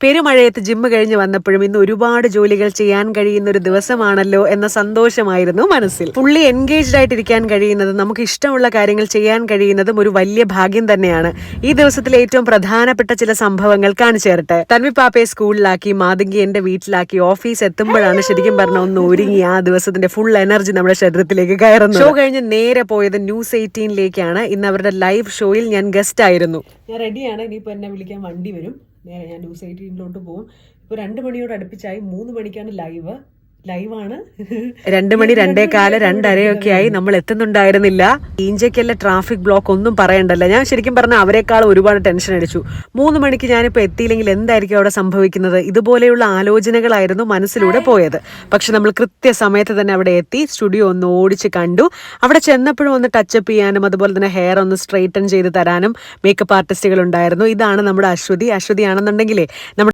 പെരുമഴയത്ത് gym കഴിഞ്ഞ് വന്നപ്പോഴും ഇന്ന് ഒരുപാട് ജോലികൾ ചെയ്യാൻ കഴിയുന്ന ഒരു ദിവസമാണല്ലോ എന്ന സന്തോഷമായിരുന്നു മനസ്സിൽ. ഫുള്ളി എൻഗേജ്ഡ് ആയിട്ടിരിക്കാൻ കഴിയുന്നതും നമുക്ക് ഇഷ്ടമുള്ള കാര്യങ്ങൾ ചെയ്യാൻ കഴിയുന്നതും ഒരു വലിയ ഭാഗ്യം തന്നെയാണ്. ഈ ദിവസത്തിലെ ഏറ്റവും പ്രധാനപ്പെട്ട ചില സംഭവങ്ങൾ കാണിച്ചു തരട്ടെ. തൻവി പാപ്പയെ സ്കൂളിലാക്കി, മാതങ്കി എന്റെ വീട്ടിലാക്കി, ഓഫീസ് എത്തുമ്പോഴാണ് ശരിക്കും പറഞ്ഞ ഒന്ന് ഒരുങ്ങി ആ ദിവസത്തിന്റെ ഫുൾ എനർജി നമ്മുടെ ശരീരത്തിലേക്ക് കയറുന്നു. ഷോ കഴിഞ്ഞ് നേരെ പോയത് ന്യൂസ് 18ലേക്കാണ്. ഇന്ന് അവരുടെ ലൈവ് ഷോയിൽ ഞാൻ ഗസ്റ്റ് ആയിരുന്നു. ഞാൻ റെഡിയാണ്. ഇനിയിപ്പോൾ എന്നെ വിളിക്കാൻ വണ്ടി വരും. നേരെ ഞാൻ ന്യൂസ് 18ലോട്ട് പോകും. ഇപ്പോൾ 2 മണിയോട് അടുപ്പിച്ചായി. 3 മണിക്കാണ് ലൈവാണ്. 2 മണി, 2:15, 2:30 ആയി. നമ്മൾ എത്തുന്നുണ്ടായിരുന്നില്ല. ഈഞ്ചയ്ക്കല്ല ട്രാഫിക് ബ്ലോക്ക് ഒന്നും പറയണ്ടല്ല. ഞാൻ ശരിക്കും പറഞ്ഞാൽ അവരെക്കാൾ ഒരുപാട് ടെൻഷൻ അടിച്ചു. 3 മണിക്ക് ഞാനിപ്പോൾ എത്തിയില്ലെങ്കിൽ എന്തായിരിക്കും അവിടെ സംഭവിക്കുന്നത്? ഇതുപോലെയുള്ള ആലോചനകളായിരുന്നു മനസ്സിലൂടെ പോയത്. പക്ഷെ നമ്മൾ കൃത്യസമയത്ത് തന്നെ അവിടെ എത്തി. സ്റ്റുഡിയോ ഒന്ന് ഓടിച്ച് കണ്ടു. അവിടെ ചെന്നപ്പോഴും ഒന്ന് ടച്ചപ്പ് ചെയ്യാനും അതുപോലെ തന്നെ ഹെയർ ഒന്ന് സ്ട്രെയിറ്റൻ ചെയ്ത് തരാനും മേക്കപ്പ് ആർട്ടിസ്റ്റുകൾ ഉണ്ടായിരുന്നു. ഇതാണ് നമ്മുടെ അശ്വതി. അശ്വതി ആണെന്നുണ്ടെങ്കിലേ നമ്മുടെ